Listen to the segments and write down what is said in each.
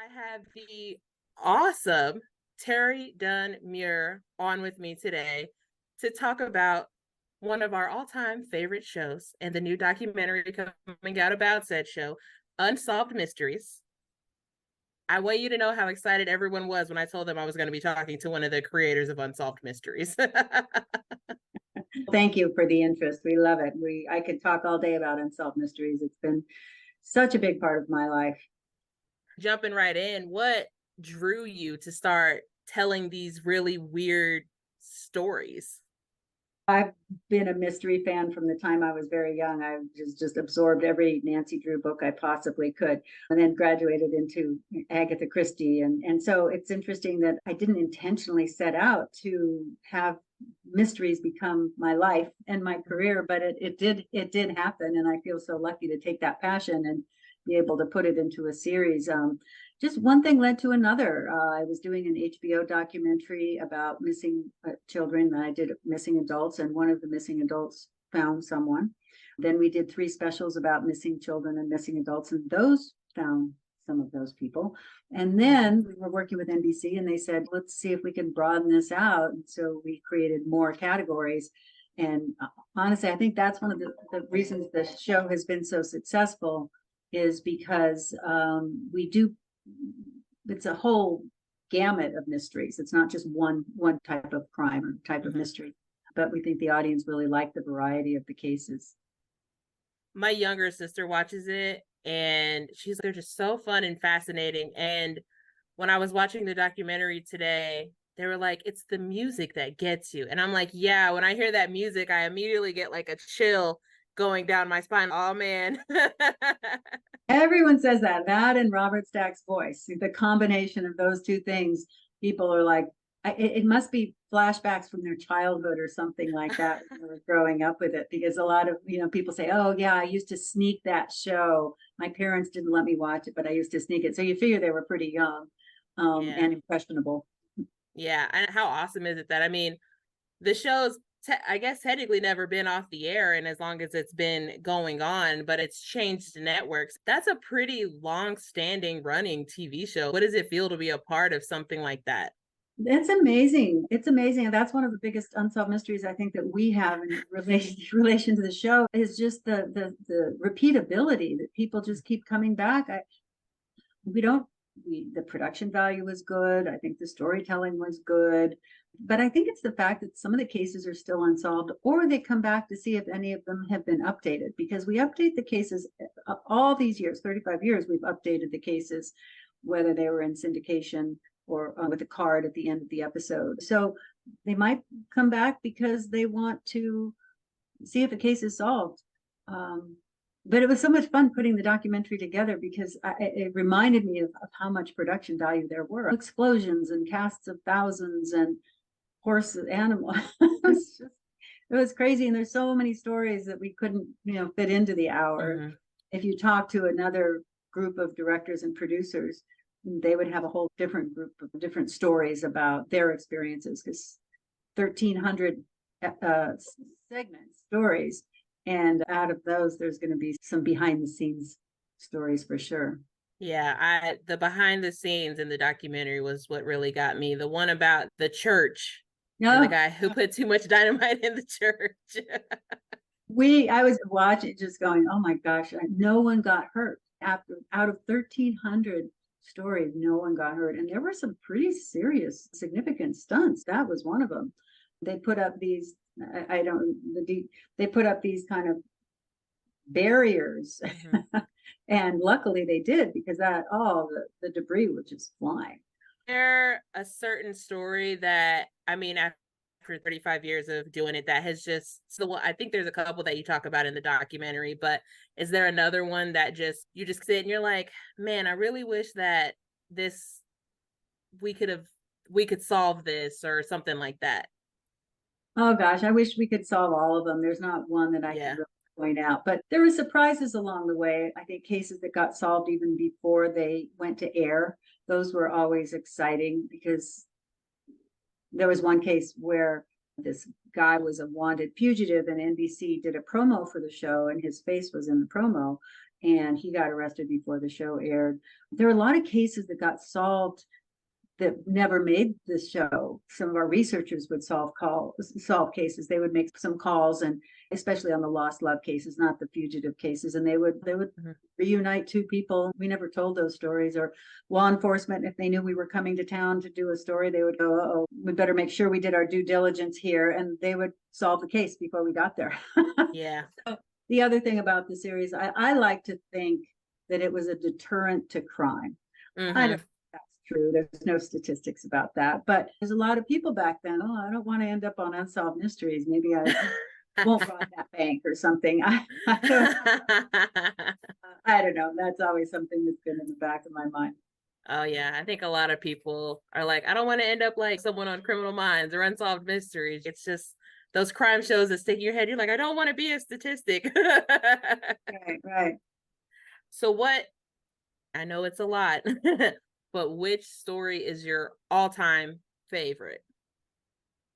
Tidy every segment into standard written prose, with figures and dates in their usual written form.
I have the awesome Terry Dunn Meurer on with me today to talk about one of our all-time favorite shows and the new documentary coming out about said show, Unsolved Mysteries. I want you to know how excited everyone was when I told them I was going to be talking to one of the creators of Unsolved Mysteries. Thank you for the interest. We love it. I could talk all day about unsolved mysteries. It's been such a big part of my life. Jumping right in, what drew you to start telling these really weird stories? I've been a mystery fan from the time I was very young. I just absorbed every Nancy Drew book I possibly could, and then graduated into Agatha Christie. And so it's interesting that I didn't intentionally set out to have mysteries become my life and my career, but it did happen, and I feel so lucky to take that passion and be able to put it into a series. Just one thing led to another. I was doing an HBO documentary about missing children. I did missing adults, and one of the missing adults found someone. Then we did 3 specials about missing children and missing adults, and those found some of those people. And then we were working with NBC, and they said, let's see if we can broaden this out. And so we created more categories. And honestly, I think that's one of the reasons the show has been so successful, is because it's a whole gamut of mysteries. It's not just one type of crime or type of mystery, but we think the audience really liked the variety of the cases. My younger sister watches it and she's like, they're just so fun and fascinating. And when I was watching the documentary today, they were like, it's the music that gets you. And I'm like, yeah, when I hear that music, I immediately get like a chill going down my spine. Oh man. Everyone says that and Robert Stack's voice, the combination of those two things, people are like, it must be flashbacks from their childhood or something like that when they were growing up with it, because a lot of people say, oh yeah, I used to sneak that show. My parents didn't let me watch it, but I used to sneak it. So you figure they were pretty young and impressionable. Yeah. And how awesome is it that, I mean, the show's I guess technically never been off the air, and as long as it's been going on, but it's changed networks. That's a pretty long-standing running TV show. What does it feel to be a part of something like that? It's amazing. It's amazing. And that's one of the biggest unsolved mysteries I think that we have in relation to the show, is just the repeatability, that people just keep coming back. The production value was good. I think the storytelling was good. But I think it's the fact that some of the cases are still unsolved, or they come back to see if any of them have been updated, because we update the cases all these years, 35 years, we've updated the cases, whether they were in syndication or with a card at the end of the episode. So they might come back because they want to see if a case is solved. But it was so much fun putting the documentary together, because it reminded me of how much production value there were. Explosions and casts of thousands and horses, animals. It was crazy. And there's so many stories that we couldn't, fit into the hour. If you talk to another group of directors and producers, they would have a whole different group of different stories about their experiences, because 1,300 segments, stories. And out of those, there's going to be some behind the scenes stories for sure. Yeah, the behind the scenes in the documentary was what really got me. The one about the church and the guy who put too much dynamite in the church. I was watching, just going, oh my gosh, no one got hurt. Out of 1,300 stories, no one got hurt. And there were some pretty serious, significant stunts. That was one of them. They put up these, they put up these kind of barriers. And luckily they did, because the debris was just flying. There a certain story that, I mean, after 35 years of doing it, that has just, I think there's a couple that you talk about in the documentary, but is there another one that you just sit and you're like, man, I really wish that we could solve this, or something like that? Oh gosh, I wish we could solve all of them. There's not one that I can really point out, but there were surprises along the way. I think cases that got solved even before they went to air, those were always exciting, because there was one case where this guy was a wanted fugitive, and NBC did a promo for the show, and his face was in the promo. and he got arrested before the show aired. There are a lot of cases that got solved that never made the show. Some of our researchers would solve cases. They would make some calls, and especially on the lost love cases, not the fugitive cases, and they would reunite two people. We never told those stories. Or law enforcement, if they knew we were coming to town to do a story, they would go, oh, we better make sure we did our due diligence here, and they would solve the case before we got there. Yeah. So the other thing about the series, I like to think that it was a deterrent to crime. I don't true. There's no statistics about that, but there's a lot of people back then. Oh, I don't want to end up on Unsolved Mysteries. Maybe I won't rob that bank or something. I don't know. That's always something that's been in the back of my mind. Oh yeah, I think a lot of people are like, I don't want to end up like someone on Criminal Minds or Unsolved Mysteries. It's just those crime shows that stick in your head. You're like, I don't want to be a statistic. Right. So what, I know it's a lot, but which story is your all-time favorite?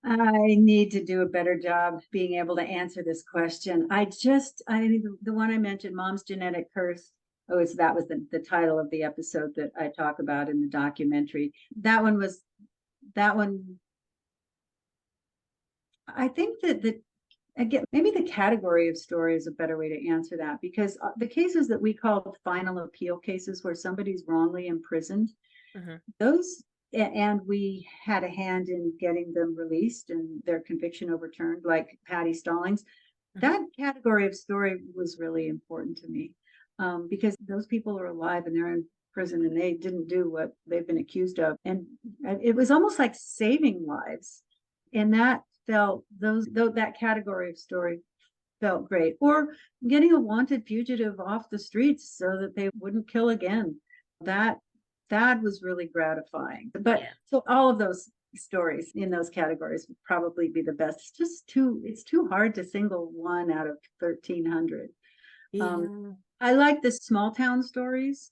I need to do a better job being able to answer this question. The one I mentioned, Mom's Genetic Curse. Oh, that was the title of the episode that I talk about in the documentary. That one, I think that again, maybe the category of story is a better way to answer that, because the cases that we call final appeal cases, where somebody's wrongly imprisoned, those, and we had a hand in getting them released and their conviction overturned, like Patty Stallings. That category of story was really important to me, because those people are alive and they're in prison and they didn't do what they've been accused of. And it was almost like saving lives. And that that category of story felt great. Or getting a wanted fugitive off the streets so that they wouldn't kill again. That was really gratifying. But so all of those stories in those categories would probably be the best. It's too hard to single one out of 1,300. I like the small town stories,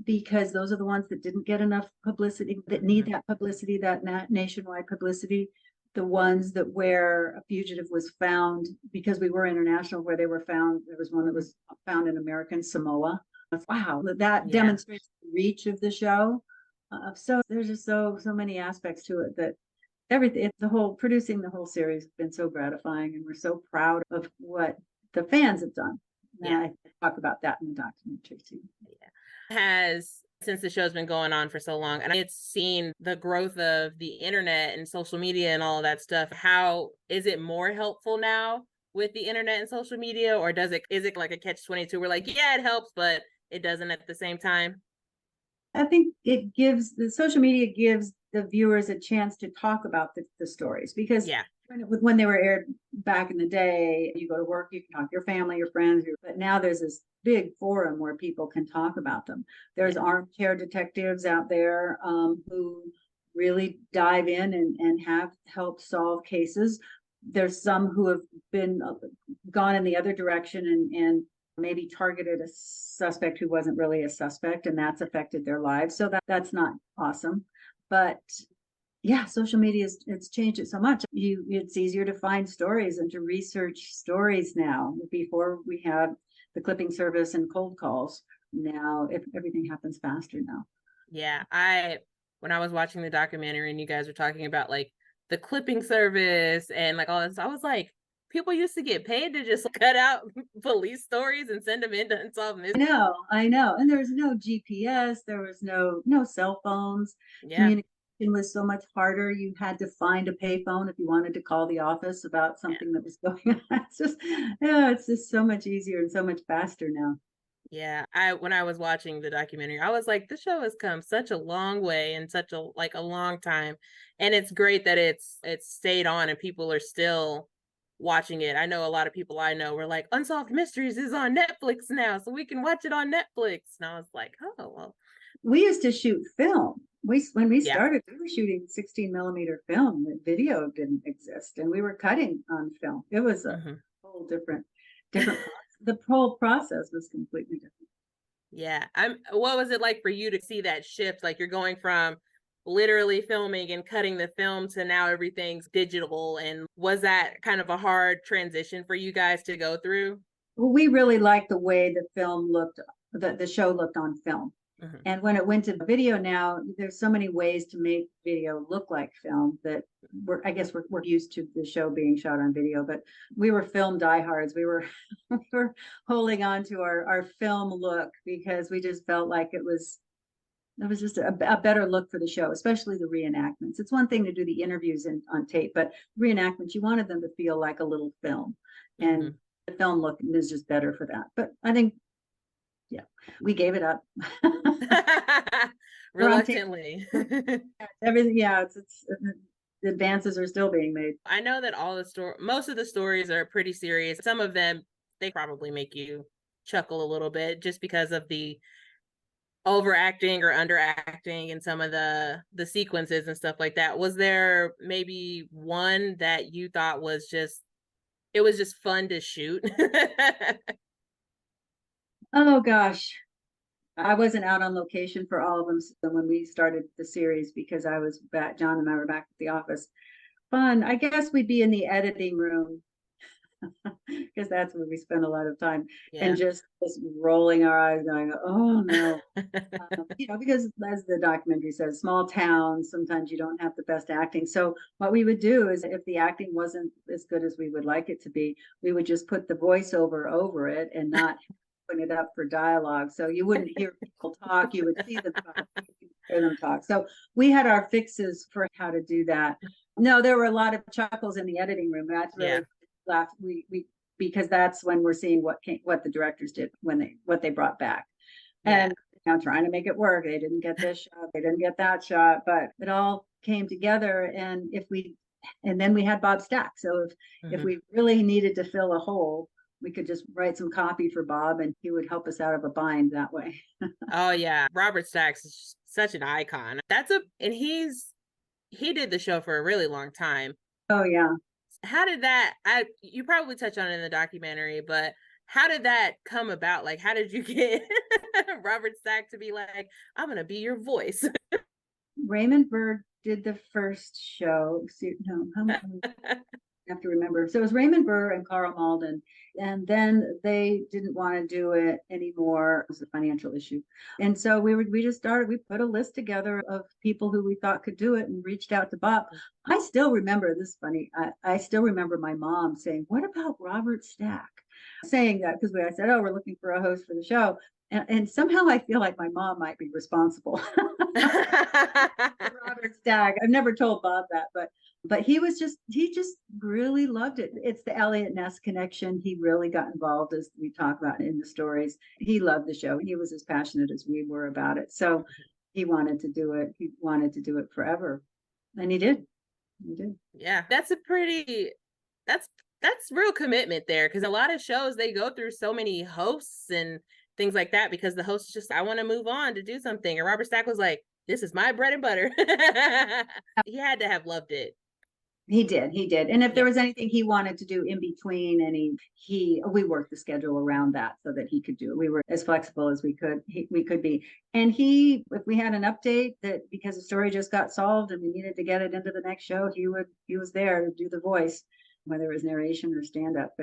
because those are the ones that didn't get enough publicity, that need that publicity, that nationwide publicity. The ones that where a fugitive was found, because we were international, where they were found. There was one that was found in American Samoa. Wow, that demonstrates the reach of the show. So there's just so many aspects to it that producing the whole series has been so gratifying, and we're so proud of what the fans have done. And I talk about that in the documentary too. Since the show's been going on for so long, and it's seen the growth of the internet and social media and all of that stuff, how is it more helpful now with the internet and social media, or is it like a catch-22? We're like, yeah, it helps, but it doesn't at the same time. I think the social media gives the viewers a chance to talk about the stories, because when they were aired back in the day, you go to work, you can talk to your family, your friends, but now there's this big forum where people can talk about them. There's armchair detectives out there who really dive in and have helped solve cases. There's some who have been gone in the other direction and maybe targeted a suspect who wasn't really a suspect, and that's affected their lives. So that's not awesome. But yeah, social media it's changed it so much. It's easier to find stories and to research stories now. Before, we had the clipping service and cold calls. Now everything happens faster now. Yeah, when I was watching the documentary and you guys were talking about like the clipping service and like all this, I was like, people used to get paid to just cut out police stories and send them into Unsolved Mysteries. I know. And there was no GPS. There was no cell phones. Communication was so much harder. You had to find a payphone if you wanted to call the office about something that was going on. It's just so much easier and so much faster now. Yeah, when I was watching the documentary, I was like, the show has come such a long way in such a long time, and it's great that it's stayed on and people are still watching it. I know a lot of people I know were like, Unsolved Mysteries is on Netflix now, so we can watch it on Netflix. And I was like, oh well. We used to shoot film. When we started, we were shooting 16mm film. Video didn't exist, and we were cutting on film. It was a whole different. The whole process was completely different. Yeah. What was it like for you to see that shift? Like, you're going from literally filming and cutting the film to now everything's digital, and was that kind of a hard transition for you guys to go through? we really liked the way the film looked, the show looked on film. Mhm. And when it went to video now, there's so many ways to make video look like film that I guess we're used to the show being shot on video, but we were film diehards. We were, we were holding on to our film look because we just felt like it was just a better look for the show, especially the reenactments. It's one thing to do the interviews on tape, but reenactments, you wanted them to feel like a little film. And Mhm. the film look is just better for that. But I think, yeah, we gave it up. We're on tape. Reluctantly. Everything, yeah, it's the advances are still being made. I know that most of the stories are pretty serious. Some of them, they probably make you chuckle a little bit just because of the overacting or underacting in some of the sequences and stuff like that. Was there maybe one that you thought was just it was just fun to shoot? Oh gosh, I wasn't out on location for all of them when we started the series because I was back. John and I were back at the office. Fun. I guess we'd be in the editing room because that's where we spend a lot of time Yeah. and just rolling our eyes, going, "Oh no." Because as the documentary says, small towns, sometimes you don't have the best acting. So what we would do is if the acting wasn't as good as we would like it to be, we would just put the voiceover over it and not put it up for dialogue. So you wouldn't hear people talk, you would see them talk, hear them talk. So we had our fixes for how to do that. No, there were a lot of chuckles in the editing room. That's Yeah. really laughed. We because that's when we're seeing what the directors did when what they brought back. Yeah. And trying to make it work. They didn't get this shot, they didn't get that shot, but it all came together. And then we had Bob Stack. So if Mhm. we really needed to fill a hole, we could just write some copy for Bob and he would help us out of a bind that way. Oh yeah. Robert Stack's is such an icon. And he did the show for a really long time. Oh yeah. How did that I you probably touch on it in the documentary, but how did that come about? Like how did you get Robert Stack to be like, I'm gonna be your voice? Raymond Berg did the first show. No, have to remember. So it was Raymond Burr and Carl Malden. And then they didn't want to do it anymore. It was a financial issue. And so we just started, we put a list together of people who we thought could do it and reached out to Bob. I still remember this funny. I still remember my mom saying, "What about Robert Stack?" Saying that because I said, "Oh, we're looking for a host for the show." And somehow I feel like my mom might be responsible. Robert Stagg. I've never told Bob that, but he just really loved it. It's the Elliot Ness connection. He really got involved as we talk about in the stories. He loved the show. He was as passionate as we were about it. So he wanted to do it. He wanted to do it forever. And he did. He did. Yeah, that's that's real commitment there because a lot of shows they go through so many hosts and things like that because the host is just I want to move on to do something. And Robert Stack was like, this is my bread and butter. He had to have loved it. He did. He did. And if there Yeah. was anything he wanted to do in between, and we worked the schedule around that so that he could do it. We were as flexible as we could be. And if we had an update that because the story just got solved and we needed to get it into the next show, he was there to do the voice, whether it was narration or stand up.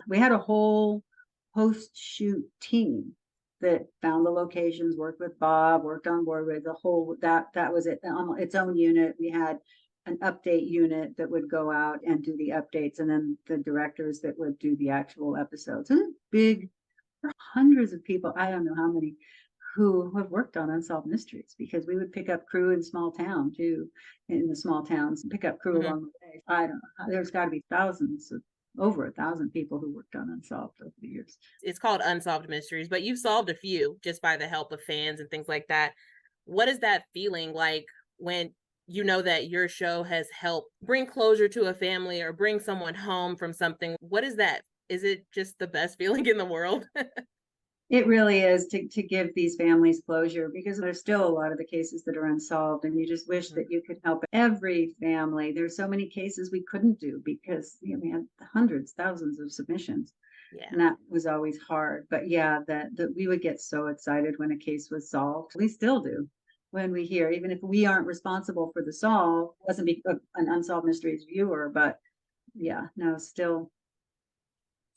We had a whole post shoot team that found the locations, worked with Bob, worked on board with the whole that was it its own unit. We had an update unit that would go out and do the updates, and then the directors that would do the actual episodes. And big, there are hundreds of people, I don't know how many, who have worked on Unsolved Mysteries because we would pick up crew in small town too, in the small towns, pick up crew Mhm. along the way. I don't know, there's got to be over 1,000 people who worked on Unsolved over the years. It's called Unsolved Mysteries, but you've solved a few just by the help of fans and things like that. What is that feeling like when you know that your show has helped bring closure to a family or bring someone home from something? What is that? Is it just the best feeling in the world? It really is to give these families closure because there's still a lot of the cases that are unsolved, and you just wish that you could help every family. There's so many cases we couldn't do because we had hundreds, thousands of submissions, Yeah. and that was always hard. But yeah, that we would get so excited when a case was solved. We still do when we hear, even if we aren't responsible for the solve, it wasn't an Unsolved Mysteries viewer, but yeah, no, still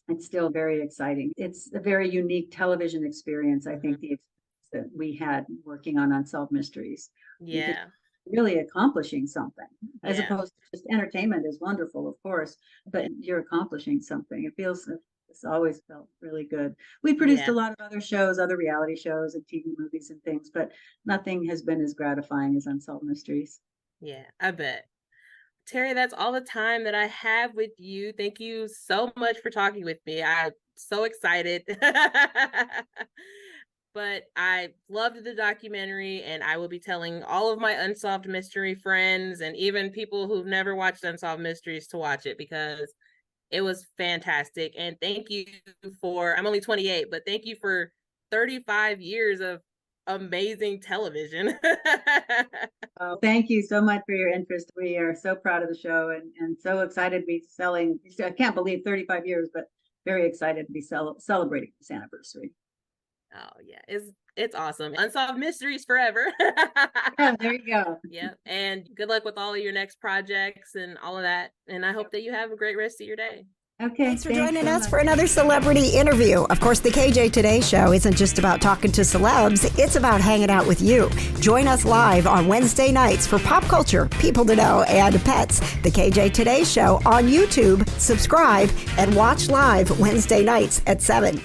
It's still very exciting. It's a very unique television experience, I think, the experience that we had working on Unsolved Mysteries. Because Yeah. really accomplishing something, as Yeah. opposed to just entertainment is wonderful, of course, but you're accomplishing something. It's always felt really good. We produced a Yeah. lot of other shows, other reality shows and TV movies and things, but nothing has been as gratifying as Unsolved Mysteries. Yeah. I bet. Terry, that's all the time that I have with you. Thank you so much for talking with me. I'm so excited. But I loved the documentary, and I will be telling all of my Unsolved Mystery friends and even people who've never watched Unsolved Mysteries to watch it because it was fantastic. And thank you I'm only 28, but thank you for 35 years of amazing television. Oh, thank you so much for your interest. We are so proud of the show and so excited to be selling. I can't believe 35 years, but very excited to be celebrating this anniversary. Oh yeah, it's awesome. Unsolved Mysteries forever. Yeah, there you go. Yeah, and good luck with all of your next projects and all of that. And I hope that you have a great rest of your day. Okay. Thanks for joining so us much. for another celebrity interview. Of course, the KJ Today show isn't just about talking to celebs, it's about hanging out with you. Join us live on Wednesday nights for pop culture, people to know, and pets. The KJ Today show on YouTube. Subscribe and watch live Wednesday nights at 7.